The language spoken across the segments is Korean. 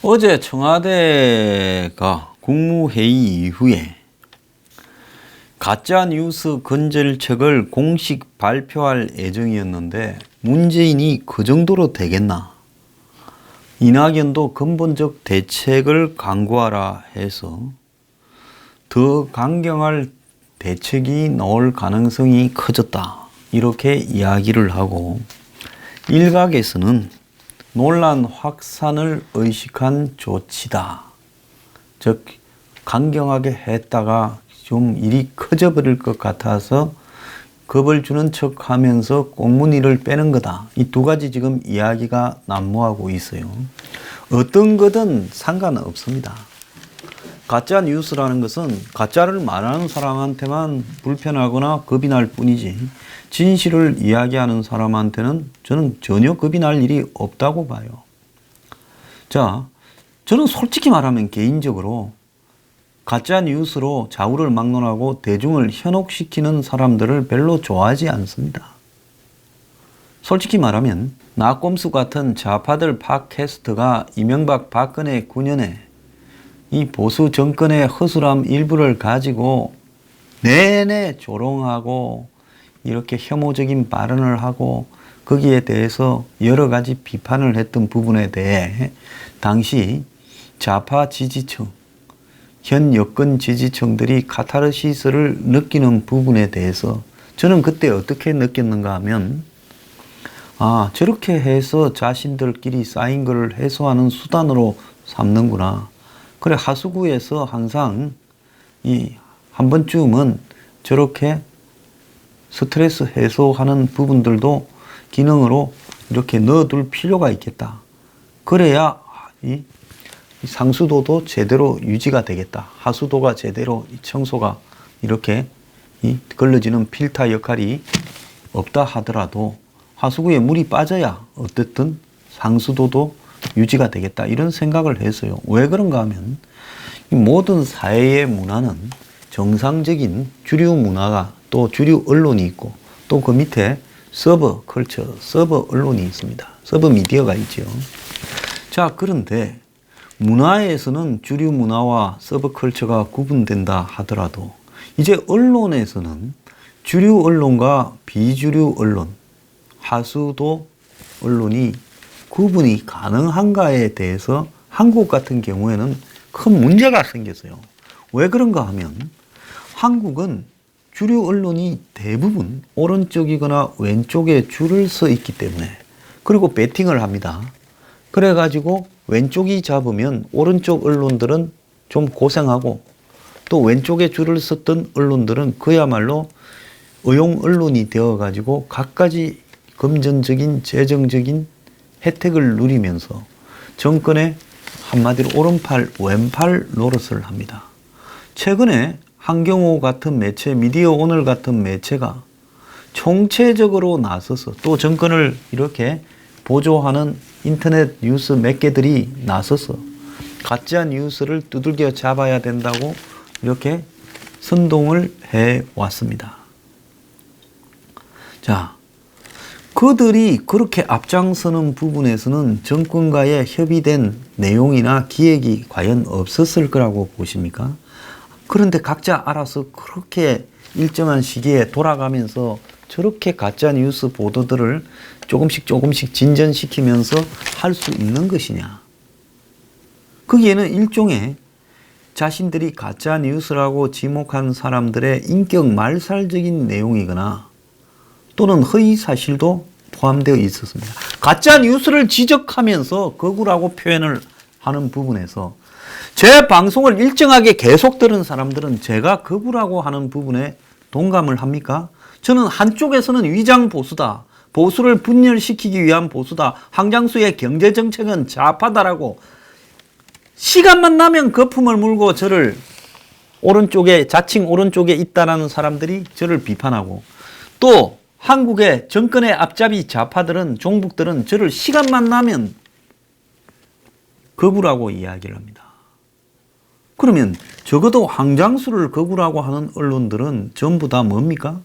어제 청와대가 국무회의 이후에 가짜뉴스 근절책을 공식 발표할 예정이었는데 문재인이 그 정도로 되겠나? 이낙연도 근본적 대책을 강구하라 해서 더 강경할 대책이 나올 가능성이 커졌다. 이렇게 이야기를 하고 일각에서는 논란 확산을 의식한 조치다. 즉 강경하게 했다가 좀 일이 커져버릴 것 같아서 겁을 주는 척하면서 꽁무니를 빼는 거다. 이 두 가지 지금 이야기가 난무하고 있어요. 어떤 거든 상관없습니다. 가짜 뉴스라는 것은 가짜를 말하는 사람한테만 불편하거나 겁이 날 뿐이지 진실을 이야기하는 사람한테는 저는 전혀 겁이 날 일이 없다고 봐요. 자, 저는 솔직히 말하면 개인적으로 가짜 뉴스로 좌우를 막론하고 대중을 현혹시키는 사람들을 별로 좋아하지 않습니다. 솔직히 말하면 나꼼수 같은 좌파들 팟캐스트가 이명박 박근혜 9년에 이 보수 정권의 허술함 일부를 가지고 내내 조롱하고 이렇게 혐오적인 발언을 하고 거기에 대해서 여러 가지 비판을 했던 부분에 대해 당시 좌파 지지층, 현 여권 지지층들이 카타르시스를 느끼는 부분에 대해서 저는 그때 어떻게 느꼈는가 하면 저렇게 해서 자신들끼리 쌓인 것을 해소하는 수단으로 삼는구나. 그래 하수구에서 항상 한 번쯤은 저렇게 스트레스 해소하는 부분들도 기능으로 이렇게 넣어둘 필요가 있겠다. 그래야 이 상수도도 제대로 유지가 되겠다. 하수도가 제대로 청소가 이렇게 걸러지는 필터 역할이 없다 하더라도 하수구에 물이 빠져야 어쨌든 상수도도 유지가 되겠다. 이런 생각을 했어요. 왜 그런가 하면 이 모든 사회의 문화는 정상적인 주류 문화가 또 주류 언론이 있고 또 그 밑에 서버 컬처, 서버 언론이 있습니다. 서버 미디어가 있죠. 자, 그런데 문화에서는 주류 문화와 서브 컬처가 구분된다 하더라도 이제 언론에서는 주류 언론과 비주류 언론, 하수도 언론이 구분이 가능한가에 대해서 한국 같은 경우에는 큰 문제가 생겼어요. 왜 그런가 하면 한국은 주류 언론이 대부분 오른쪽이거나 왼쪽에 줄을 서 있기 때문에 그리고 배팅을 합니다. 그래가지고 왼쪽이 잡으면 오른쪽 언론들은 좀 고생하고 또 왼쪽에 줄을 섰던 언론들은 그야말로 의용 언론이 되어가지고 갖가지 금전적인 재정적인 혜택을 누리면서 정권의 한마디로 오른팔 왼팔 노릇을 합니다. 최근에 한경호 같은 매체, 미디어 오늘 같은 매체가 총체적으로 나서서 또 정권을 이렇게 보조하는 인터넷 뉴스 몇 개들이 나서서 가짜 뉴스를 두들겨 잡아야 된다고 이렇게 선동을 해 왔습니다. 자, 그들이 그렇게 앞장서는 부분에서는 정권과의 협의된 내용이나 기획이 과연 없었을 거라고 보십니까? 그런데 각자 알아서 그렇게 일정한 시기에 돌아가면서 저렇게 가짜 뉴스 보도들을 조금씩 진전시키면서 할 수 있는 것이냐. 거기에는 일종의 자신들이 가짜 뉴스라고 지목한 사람들의 인격 말살적인 내용이거나 또는 허위 사실도 포함되어 있었습니다. 가짜 뉴스를 지적하면서 거구라고 표현을 하는 부분에서 제 방송을 일정하게 계속 들은 사람들은 제가 거구라고 하는 부분에 동감을 합니까? 저는 한쪽에서는 위장 보수다. 보수를 분열시키기 위한 보수다. 황장수의 경제정책은 좌파다라고 시간만 나면 거품을 물고 저를 오른쪽에 자칭 오른쪽에 있다라는 사람들이 저를 비판하고 또 한국의 정권의 앞잡이 좌파들은 종북들은 저를 시간만 나면 거구라고 이야기를 합니다. 그러면 적어도 황장수를 거구라고 하는 언론들은 전부 다 뭡니까?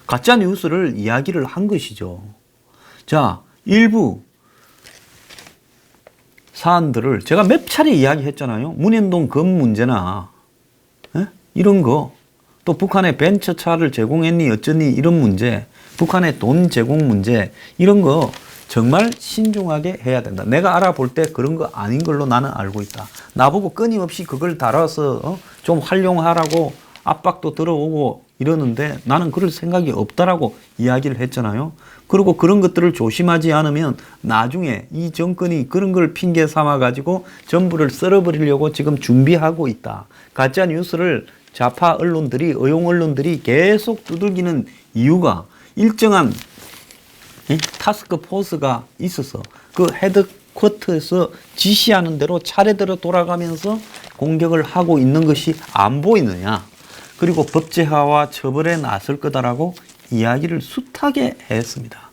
가짜 뉴스를 이야기를 한 것이죠. 자, 일부 사안들을 제가 몇 차례 이야기했잖아요. 문현동 금 문제나 이런 거, 또 북한에 벤처차를 제공했니 어쩌니 이런 문제, 북한의 돈 제공 문제, 이런 거 정말 신중하게 해야 된다. 내가 알아볼 때 그런 거 아닌 걸로 나는 알고 있다. 나보고 끊임없이 그걸 달아서 좀 활용하라고 압박도 들어오고 이러는데 나는 그럴 생각이 없다라고 이야기를 했잖아요. 그리고 그런 것들을 조심하지 않으면 나중에 이 정권이 그런 걸 핑계 삼아 가지고 전부를 썰어버리려고 지금 준비하고 있다. 가짜 뉴스를 좌파 언론들이, 의용 언론들이 계속 두들기는 이유가 일정한 타스크 포스가 있어서 그 헤드쿼터에서 지시하는 대로 차례대로 돌아가면서 공격을 하고 있는 것이 안 보이느냐. 그리고 법제화와 처벌에 나설 거다라고 이야기를 숱하게 했습니다.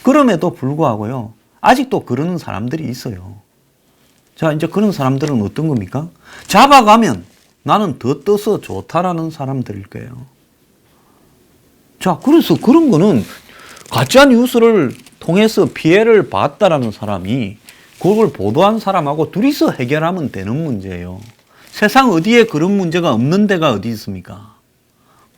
그럼에도 불구하고요, 아직도 그러는 사람들이 있어요. 자, 이제 그런 사람들은 어떤 겁니까? 잡아가면 나는 더 떠서 좋다라는 사람들일 거예요. 자, 그래서 그런 거는 가짜 뉴스를 통해서 피해를 봤다라는 사람이 그걸 보도한 사람하고 둘이서 해결하면 되는 문제예요. 세상 어디에 그런 문제가 없는 데가 어디 있습니까?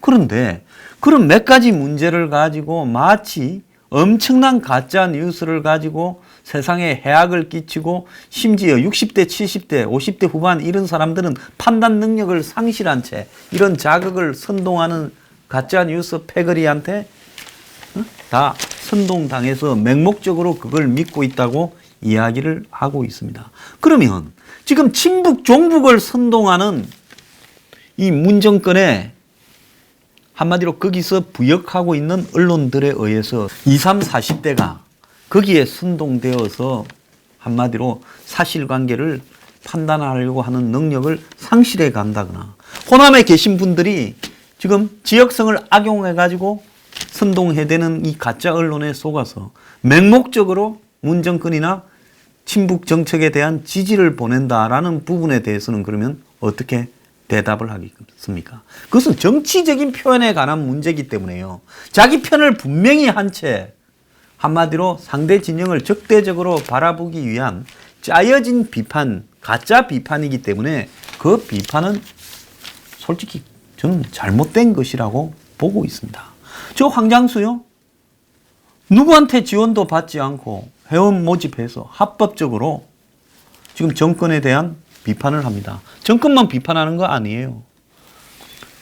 그런데 그런 몇 가지 문제를 가지고 마치 엄청난 가짜 뉴스를 가지고 세상에 해악을 끼치고 심지어 60대, 70대, 50대 후반 이런 사람들은 판단 능력을 상실한 채 이런 자극을 선동하는 가짜 뉴스 패거리한테 다 선동당해서 맹목적으로 그걸 믿고 있다고 이야기를 하고 있습니다. 그러면 지금 친북, 종북을 선동하는 이 문정권에 한마디로 거기서 부역하고 있는 언론들에 의해서 20, 30, 40대가 거기에 선동되어서 한마디로 사실관계를 판단하려고 하는 능력을 상실해 간다거나 호남에 계신 분들이 지금 지역성을 악용해가지고 선동해대는 이 가짜 언론에 속아서 맹목적으로 문정권이나 친북 정책에 대한 지지를 보낸다라는 부분에 대해서는 그러면 어떻게 대답을 하겠습니까? 그것은 정치적인 표현에 관한 문제이기 때문에요. 자기 편을 분명히 한 채 한마디로 상대 진영을 적대적으로 바라보기 위한 짜여진 비판, 가짜 비판이기 때문에 그 비판은 솔직히 저는 잘못된 것이라고 보고 있습니다. 저 황장수요? 누구한테 지원도 받지 않고 회원 모집해서 합법적으로 지금 정권에 대한 비판을 합니다. 정권만 비판하는 거 아니에요.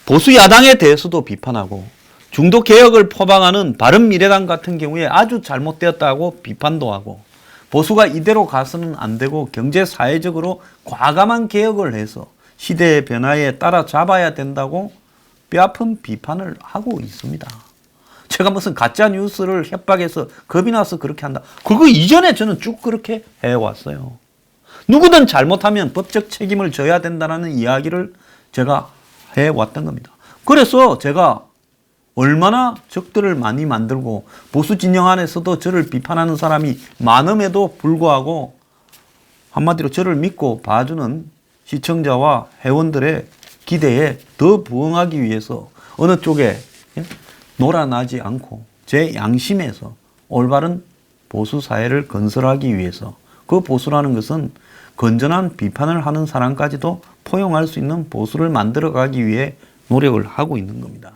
보수 야당에 대해서도 비판하고 중도 개혁을 포방하는 바른미래당 같은 경우에 아주 잘못되었다고 비판도 하고 보수가 이대로 가서는 안 되고 경제 사회적으로 과감한 개혁을 해서 시대의 변화에 따라잡아야 된다고 뼈아픈 비판을 하고 있습니다. 제가 무슨 가짜 뉴스를 협박해서 겁이 나서 그렇게 한다. 그거 이전에 저는 쭉 그렇게 해왔어요. 누구든 잘못하면 법적 책임을 져야 된다는 이야기를 제가 해왔던 겁니다. 그래서 제가 얼마나 적들을 많이 만들고 보수 진영 안에서도 저를 비판하는 사람이 많음에도 불구하고 한마디로 저를 믿고 봐주는 시청자와 회원들의 기대에 더 부응하기 위해서 어느 쪽에 놀아나지 않고 제 양심에서 올바른 보수 사회를 건설하기 위해서 그 보수라는 것은 건전한 비판을 하는 사람까지도 포용할 수 있는 보수를 만들어가기 위해 노력을 하고 있는 겁니다.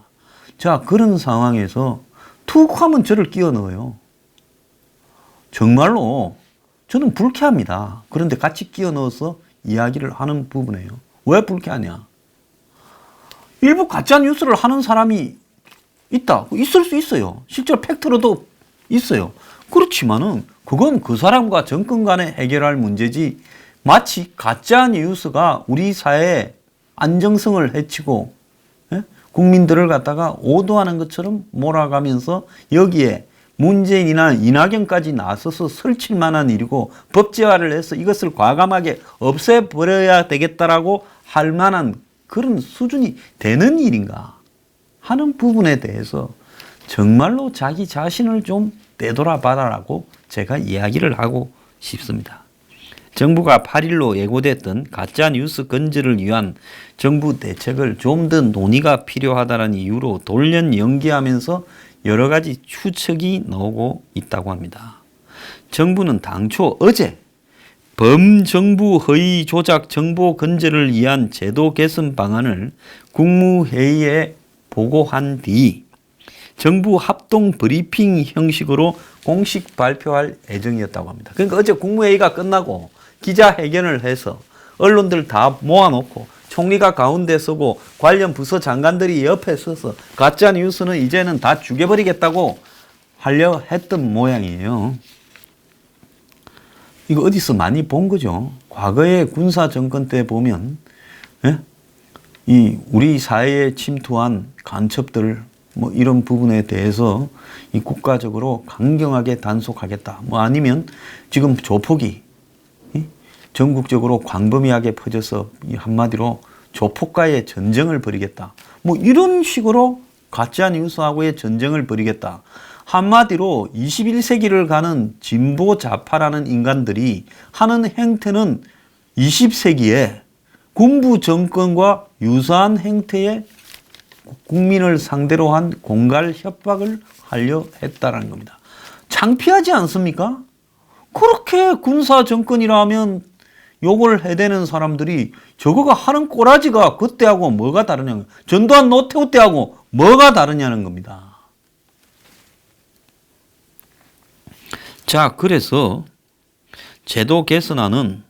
자, 그런 상황에서 툭 하면 저를 끼워 넣어요. 정말로 저는 불쾌합니다. 그런데 같이 끼워 넣어서 이야기를 하는 부분이에요. 왜 불쾌하냐? 일부 가짜 뉴스를 하는 사람이 있다. 있을 수 있어요. 실제로 팩트로도 있어요. 그렇지만은 그건 그 사람과 정권 간에 해결할 문제지 마치 가짜 뉴스가 우리 사회의 안정성을 해치고 국민들을 갖다가 오도하는 것처럼 몰아가면서 여기에 문재인이나 이낙연까지 나서서 설칠 만한 일이고 법제화를 해서 이것을 과감하게 없애버려야 되겠다라고 할 만한 그런 수준이 되는 일인가 하는 부분에 대해서 정말로 자기 자신을 좀 되돌아봐라라고 제가 이야기를 하고 싶습니다. 정부가 8일로 예고됐던 가짜뉴스 건절을 위한 정부 대책을 좀 더 논의가 필요하다는 이유로 돌연 연기하면서 여러 가지 추측이 나오고 있다고 합니다. 정부는 당초 어제 범정부 허위 조작 정보 건절을 위한 제도 개선 방안을 국무회의에 보고한 뒤 정부 합동 브리핑 형식으로 공식 발표할 예정이었다고 합니다. 그러니까 어제 국무회의가 끝나고 기자회견을 해서 언론들 다 모아놓고 총리가 가운데 서고 관련 부서 장관들이 옆에 서서 가짜 뉴스는 이제는 다 죽여버리겠다고 하려 했던 모양이에요. 이거 어디서 많이 본 거죠. 과거의 군사 정권 때 보면 이 우리 사회에 침투한 간첩들 뭐 이런 부분에 대해서 이 국가적으로 강경하게 단속하겠다. 뭐 아니면 지금 조폭이 전국적으로 광범위하게 퍼져서 한마디로 조폭과의 전쟁을 벌이겠다. 뭐 이런 식으로 가짜 뉴스하고의 전쟁을 벌이겠다. 한마디로 21세기를 가는 진보 좌파라는 인간들이 하는 행태는 20세기에 군부 정권과 유사한 행태의 국민을 상대로 한 공갈 협박을 하려 했다라는 겁니다. 창피하지 않습니까? 그렇게 군사 정권이라면 욕을 해대는 사람들이 저거가 하는 꼬라지가 그때하고 뭐가 다르냐는 거예요. 전두환 노태우 때하고 뭐가 다르냐는 겁니다. 자, 그래서 제도 개선안은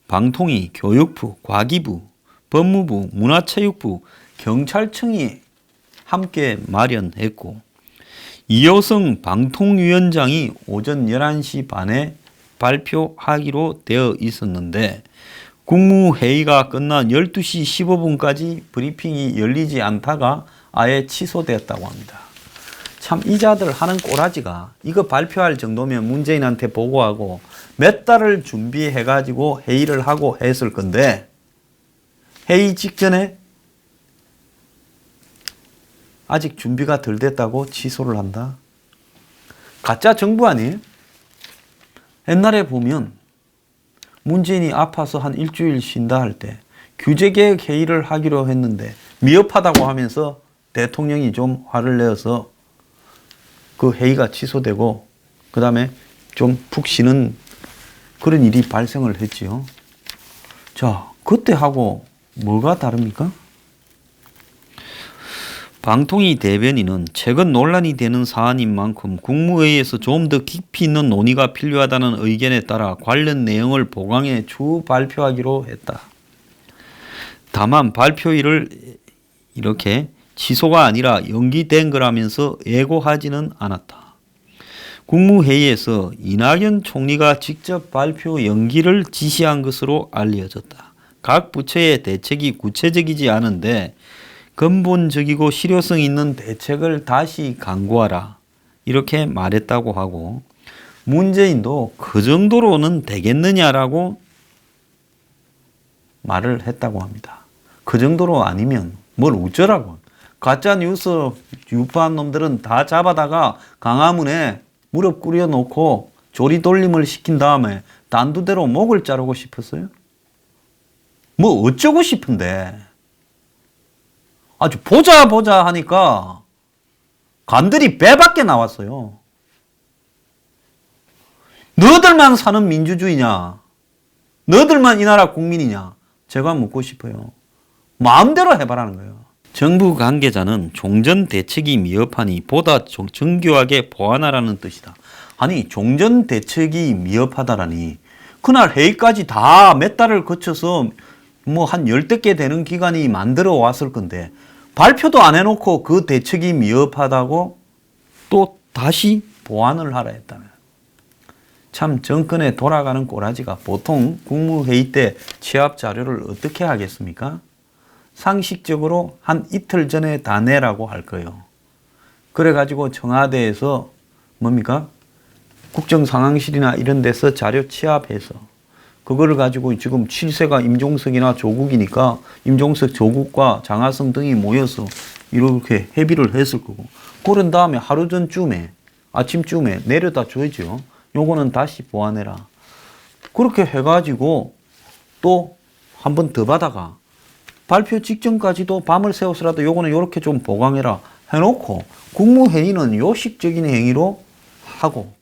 방통위, 교육부, 과기부, 법무부, 문화체육부, 경찰청이 함께 마련했고 이효성 방통위원장이 오전 11시 반에 발표하기로 되어 있었는데 국무회의가 끝난 12시 15분까지 브리핑이 열리지 않다가 아예 취소되었다고 합니다. 참 이자들 하는 꼬라지가 이거 발표할 정도면 문재인한테 보고하고 몇 달을 준비해가지고 회의를 하고 했을 건데 회의 직전에 아직 준비가 덜 됐다고 취소를 한다. 가짜 정부 아니에요? 옛날에 보면 문재인이 아파서 한 일주일 쉰다 할 때 규제개혁 회의를 하기로 했는데 미흡하다고 하면서 대통령이 좀 화를 내어서 그 회의가 취소되고 그 다음에 좀 푹 쉬는 그런 일이 발생을 했지요. 자, 그때하고 뭐가 다릅니까? 방통위 대변인은 최근 논란이 되는 사안인 만큼 국무회의에서 좀 더 깊이 있는 논의가 필요하다는 의견에 따라 관련 내용을 보강해 추후 발표하기로 했다. 다만 발표일을 이렇게 취소가 아니라 연기된 거라면서 예고하지는 않았다. 국무회의에서 이낙연 총리가 직접 발표 연기를 지시한 것으로 알려졌다. 각 부처의 대책이 구체적이지 않은데 근본적이고 실효성 있는 대책을 다시 강구하라 이렇게 말했다고 하고 문재인도 그 정도로는 되겠느냐라고 말을 했다고 합니다. 그 정도로 아니면 뭘 어쩌라고. 가짜 뉴스 유포한 놈들은 다 잡아다가 강화문에 무릎 꿇여놓고 조리돌림을 시킨 다음에 단두대로 목을 자르고 싶었어요? 뭐 어쩌고 싶은데 아주 보자 하니까 간들이 배밖에 나왔어요. 너들만 사는 민주주의냐? 너들만 이 나라 국민이냐? 제가 묻고 싶어요. 마음대로 해봐라는 거예요. 정부 관계자는 종전 대책이 미흡하니 보다 정교하게 보완하라는 뜻이다. 아니 종전 대책이 미흡하다라니 그날 회의까지 다 몇 달을 거쳐서 뭐 한 10대 개 되는 기관이 만들어 왔을 건데 발표도 안 해놓고 그 대책이 미흡하다고 또 다시 보완을 하라 했다면 참 정권에 돌아가는 꼬라지가 보통 국무회의 때 취합 자료를 어떻게 하겠습니까? 상식적으로 한 이틀 전에 다 내라고 할 거예요. 그래가지고 청와대에서 뭡니까? 국정상황실이나 이런 데서 자료 취합해서 그거를 가지고 지금 7세가 임종석이나 조국이니까 임종석, 조국과 장하성 등이 모여서 이렇게 협의를 했을 거고 그런 다음에 하루 전쯤에 아침쯤에 내려다 줘야죠. 요거는 다시 보완해라. 그렇게 해가지고 또 한 번 더 받아가 발표 직전까지도 밤을 새워서라도 요거는 요렇게 좀 보강해라 해놓고 국무회의는 요식적인 행위로 하고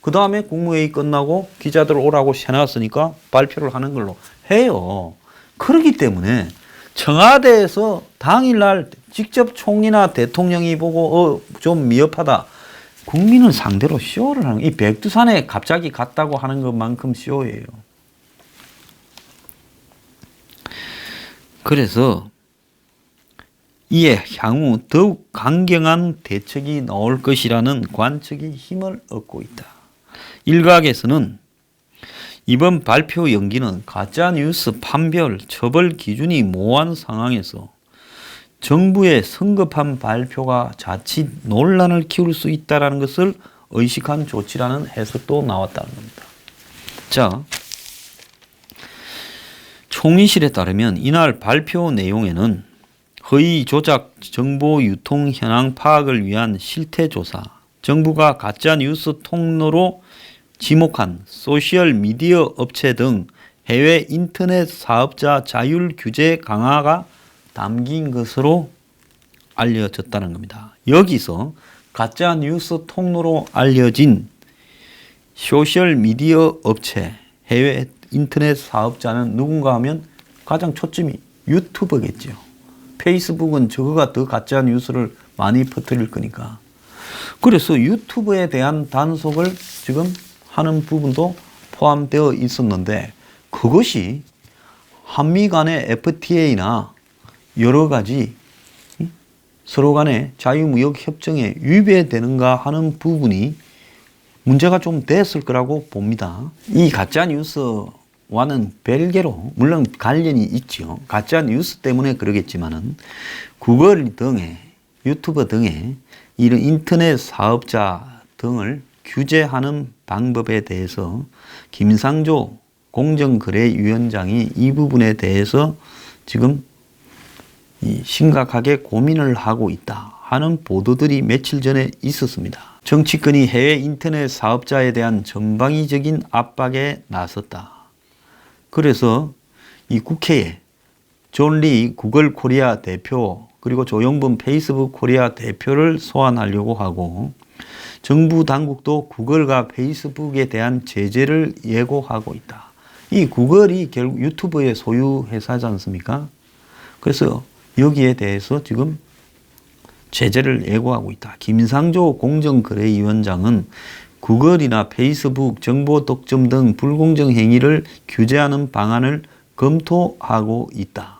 그 다음에 국무회의 끝나고 기자들 오라고 해놨으니까 발표를 하는 걸로 해요. 그렇기 때문에 청와대에서 당일날 직접 총리나 대통령이 보고 좀 미흡하다. 국민을 상대로 쇼를 하는, 이 백두산에 갑자기 갔다고 하는 것만큼 쇼예요. 그래서 이에 향후 더욱 강경한 대책이 나올 것이라는 관측이 힘을 얻고 있다. 일각에서는 이번 발표 연기는 가짜뉴스 판별, 처벌 기준이 모호한 상황에서 정부의 성급한 발표가 자칫 논란을 키울 수 있다는 것을 의식한 조치라는 해석도 나왔다는 겁니다. 자, 총리실에 따르면 이날 발표 내용에는 허위 조작 정보 유통 현황 파악을 위한 실태조사, 정부가 가짜뉴스 통로로 지목한 소셜미디어 업체 등 해외 인터넷 사업자 자율 규제 강화가 담긴 것으로 알려졌다는 겁니다. 여기서 가짜뉴스 통로로 알려진 소셜미디어 업체, 해외 인터넷 사업자는 누군가 하면 가장 초점이 유튜버겠죠. 페이스북은 저거가 더 가짜뉴스를 많이 퍼뜨릴 거니까. 그래서 유튜브에 대한 단속을 지금 하는 부분도 포함되어 있었는데 그것이 한미 간의 FTA나 여러 가지 서로 간의 자유무역 협정에 위배되는가 하는 부분이 문제가 좀 됐을 거라고 봅니다. 이 가짜뉴스와는 별개로 물론 관련이 있죠. 가짜뉴스 때문에 그러겠지만은 구글 등의 유튜버 등의 이런 인터넷 사업자 등을 규제하는 방법에 대해서 김상조 공정거래위원장이 이 부분에 대해서 지금 심각하게 고민을 하고 있다 하는 보도들이 며칠 전에 있었습니다. 정치권이 해외 인터넷 사업자에 대한 전방위적인 압박에 나섰다. 그래서 이 국회에 존 리 구글 코리아 대표 그리고 조용범 페이스북 코리아 대표를 소환하려고 하고 정부 당국도 구글과 페이스북에 대한 제재를 예고하고 있다. 이 구글이 결국 유튜브의 소유 회사지 않습니까? 그래서 여기에 대해서 지금 제재를 예고하고 있다. 김상조 공정거래위원장은 구글이나 페이스북 정보 독점 등 불공정 행위를 규제하는 방안을 검토하고 있다.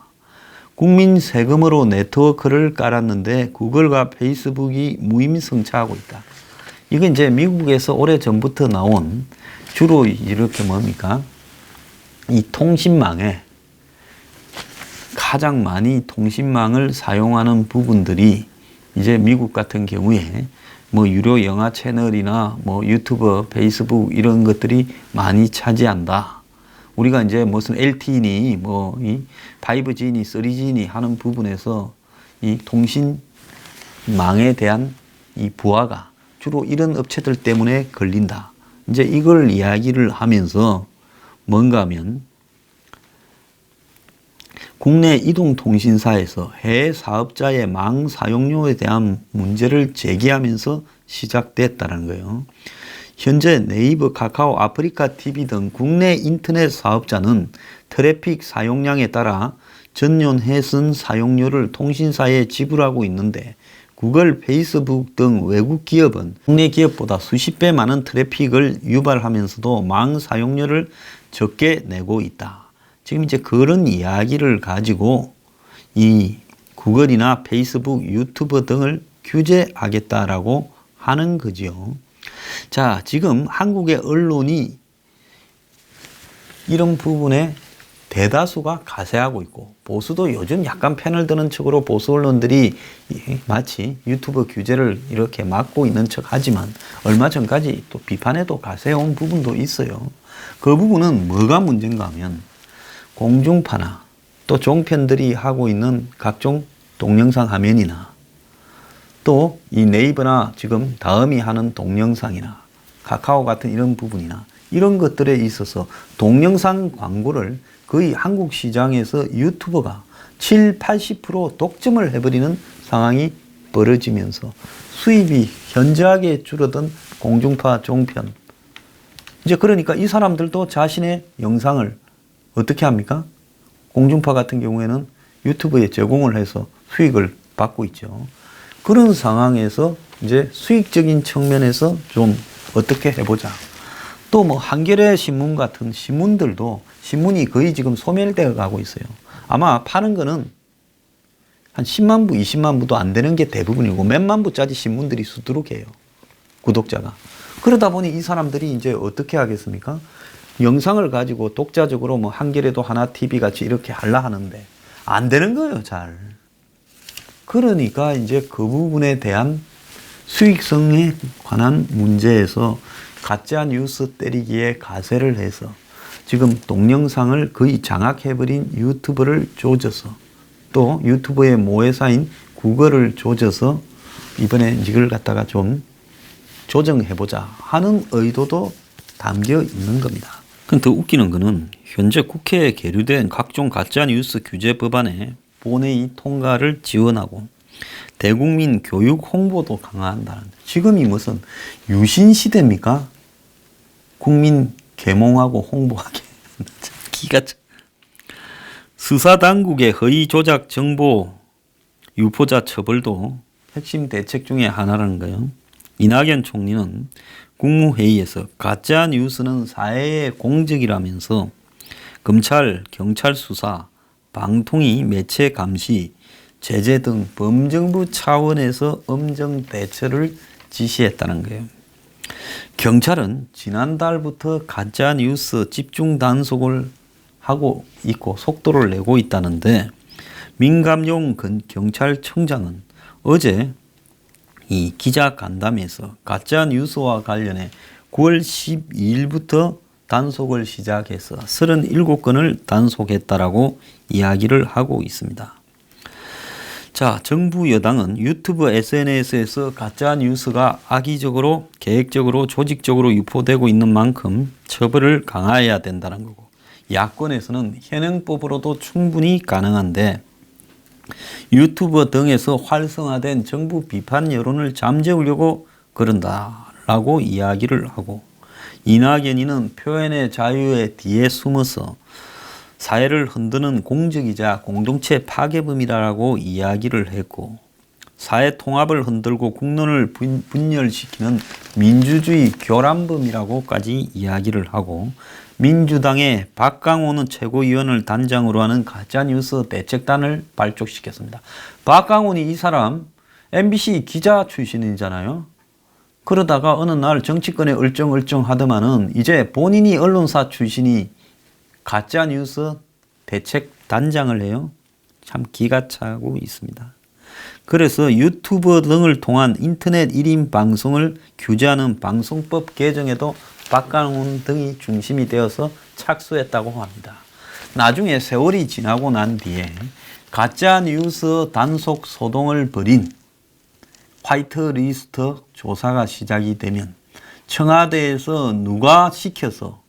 국민 세금으로 네트워크를 깔았는데 구글과 페이스북이 무임승차하고 있다. 이건 이제 미국에서 오래전부터 나온 주로 이렇게 뭡니까? 이 통신망에 가장 많이 통신망을 사용하는 부분들이 이제 미국 같은 경우에 뭐 유료 영화 채널이나 뭐 유튜브, 페이스북 이런 것들이 많이 차지한다. 우리가 이제 무슨 LTE니 뭐 이 5G니 3G니 하는 부분에서 이 통신망에 대한 이 부하가 주로 이런 업체들 때문에 걸린다. 이제 이걸 이야기를 하면서 뭔가 하면 국내 이동통신사에서 해외 사업자의 망 사용료에 대한 문제를 제기하면서 시작됐다는 거예요. 현재 네이버, 카카오, 아프리카 TV 등 국내 인터넷 사업자는 트래픽 사용량에 따라 전년해선 사용료를 통신사에 지불하고 있는데 구글, 페이스북 등 외국 기업은 국내 기업보다 수십 배 많은 트래픽을 유발하면서도 망 사용료를 적게 내고 있다. 지금 이제 그런 이야기를 가지고 이 구글이나 페이스북, 유튜브 등을 규제하겠다라고 하는 거죠. 자, 지금 한국의 언론이 이런 부분에 대다수가 가세하고 있고 보수도 요즘 약간 편을 드는 척으로 보수 언론들이 마치 유튜브 규제를 이렇게 막고 있는 척 하지만 얼마 전까지 또 비판에도 가세해온 부분도 있어요. 그 부분은 뭐가 문제인가 하면 공중파나 또 종편들이 하고 있는 각종 동영상 화면이나 또 이 네이버나 지금 다음이 하는 동영상이나 카카오 같은 이런 부분이나 이런 것들에 있어서 동영상 광고를 거의 한국 시장에서 유튜버가 7, 80% 독점을 해버리는 상황이 벌어지면서 수입이 현저하게 줄어든 공중파, 종편 이제 그러니까 이 사람들도 자신의 영상을 어떻게 합니까? 공중파 같은 경우에는 유튜브에 제공을 해서 수익을 받고 있죠. 그런 상황에서 이제 수익적인 측면에서 좀 어떻게 해보자. 또 뭐 한겨레 신문 같은 신문들도 신문이 거의 지금 소멸되어 가고 있어요. 아마 파는 거는 한 10만 부, 20만 부도 안 되는 게 대부분이고 몇만 부짜리 신문들이 수두룩해요. 구독자가. 그러다 보니 이 사람들이 이제 어떻게 하겠습니까? 영상을 가지고 독자적으로 뭐 한겨레도 하나TV 같이 이렇게 하려 하는데 안 되는 거예요, 잘. 그러니까 이제 그 부분에 대한 수익성에 관한 문제에서 가짜 뉴스 때리기에 가세를 해서 지금 동영상을 거의 장악해버린 유튜브를 조져서 또 유튜브의 모회사인 구글을 조져서 이번에 이걸 갖다가 좀 조정해보자 하는 의도도 담겨 있는 겁니다. 근데 더 웃기는 거는 현재 국회에 계류된 각종 가짜뉴스 규제 법안에 본회의 통과를 지원하고 대국민 교육 홍보도 강화한다는, 지금이 무슨 유신 시대입니까? 국민 계몽하고 홍보하게. 기가 차. 수사당국의 허위 조작 정보 유포자 처벌도 핵심 대책 중에 하나라는 거예요. 이낙연 총리는 국무회의에서 가짜 뉴스는 사회의 공적이라면서 검찰, 경찰 수사, 방통위, 매체 감시, 제재 등 범정부 차원에서 엄정 대처를 지시했다는 거예요. 경찰은 지난달부터 가짜 뉴스 집중 단속을 하고 있고 속도를 내고 있다는데 민감용 경찰청장은 어제 이 기자 간담회에서 가짜 뉴스와 관련해 9월 12일부터 단속을 시작해서 37건을 단속했다라고 이야기를 하고 있습니다. 자, 정부 여당은 유튜브 SNS에서 가짜 뉴스가 악의적으로 계획적으로 조직적으로 유포되고 있는 만큼 처벌을 강화해야 된다는 거고, 야권에서는 현행법으로도 충분히 가능한데 유튜브 등에서 활성화된 정부 비판 여론을 잠재우려고 그런다라고 이야기를 하고, 이낙연이는 표현의 자유의 뒤에 숨어서 사회를 흔드는 공적이자 공동체 파괴범이라고 이야기를 했고, 사회 통합을 흔들고 국론을 분열시키는 민주주의 교란범이라고까지 이야기를 하고, 민주당의 박강호는 최고위원을 단장으로 하는 가짜뉴스 대책단을 발족시켰습니다. 박강호는 이 사람 MBC 기자 출신이잖아요. 그러다가 어느 날 정치권에 얼쩡얼쩡하더만은 이제 본인이 언론사 출신이 가짜뉴스 대책단장을 해요. 참 기가 차고 있습니다. 그래서 유튜브 등을 통한 인터넷 1인 방송을 규제하는 방송법 개정에도 박강훈 등이 중심이 되어서 착수했다고 합니다. 나중에 세월이 지나고 난 뒤에 가짜뉴스 단속 소동을 벌인 화이트리스트 조사가 시작이 되면 청와대에서 누가 시켜서,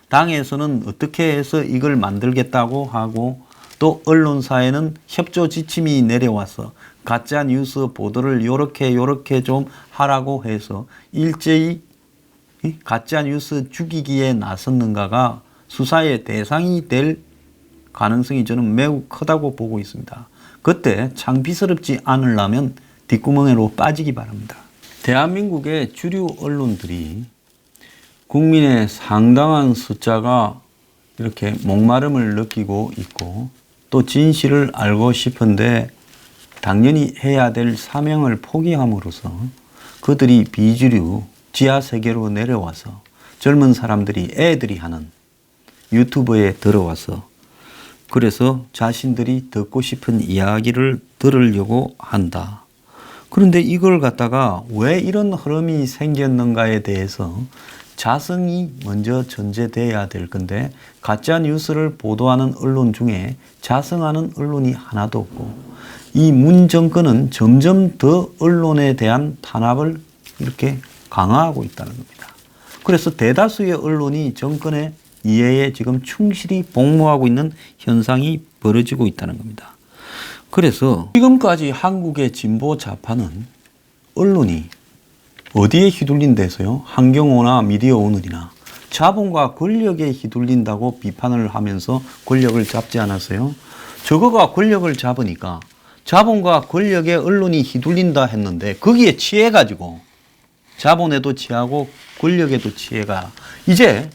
당에서는 어떻게 해서 이걸 만들겠다고 하고, 또 언론사에는 협조 지침이 내려와서 가짜뉴스 보도를 요렇게 좀 하라고 해서 일제히 가짜뉴스 죽이기에 나섰는가가 수사의 대상이 될 가능성이 저는 매우 크다고 보고 있습니다. 그때 창피스럽지 않으려면 뒷구멍으로 빠지기 바랍니다. 대한민국의 주류 언론들이 국민의 상당한 숫자가 이렇게 목마름을 느끼고 있고 또 진실을 알고 싶은데 당연히 해야 될 사명을 포기함으로써 그들이 비주류 지하세계로 내려와서 젊은 사람들이, 애들이 하는 유튜브에 들어와서 그래서 자신들이 듣고 싶은 이야기를 들으려고 한다. 그런데 이걸 갖다가 왜 이런 흐름이 생겼는가에 대해서 자성이 먼저 전제돼야 될 건데, 가짜 뉴스를 보도하는 언론 중에 자성하는 언론이 하나도 없고, 이 문 정권은 점점 더 언론에 대한 탄압을 이렇게 강화하고 있다는 겁니다. 그래서 대다수의 언론이 정권의 이해에 지금 충실히 복무하고 있는 현상이 벌어지고 있다는 겁니다. 그래서 지금까지 한국의 진보 좌파는 언론이 어디에 휘둘린 데서요? 한경호나 미디어 오늘이나 자본과 권력에 휘둘린다고 비판을 하면서 권력을 잡지 않았어요? 저거가 권력을 잡으니까 자본과 권력에 언론이 휘둘린다 했는데 거기에 취해가지고 자본에도 취하고 권력에도 취해가 이제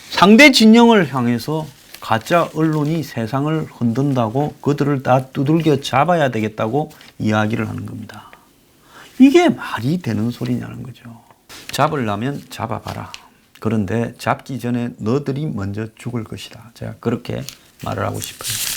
상대 진영을 향해서 가짜 언론이 세상을 흔든다고 그들을 다 두들겨 잡아야 되겠다고 이야기를 하는 겁니다. 이게 말이 되는 소리냐는 거죠. 잡으려면 잡아봐라. 그런데 잡기 전에 너들이 먼저 죽을 것이다. 제가 그렇게 말을 하고 싶어요.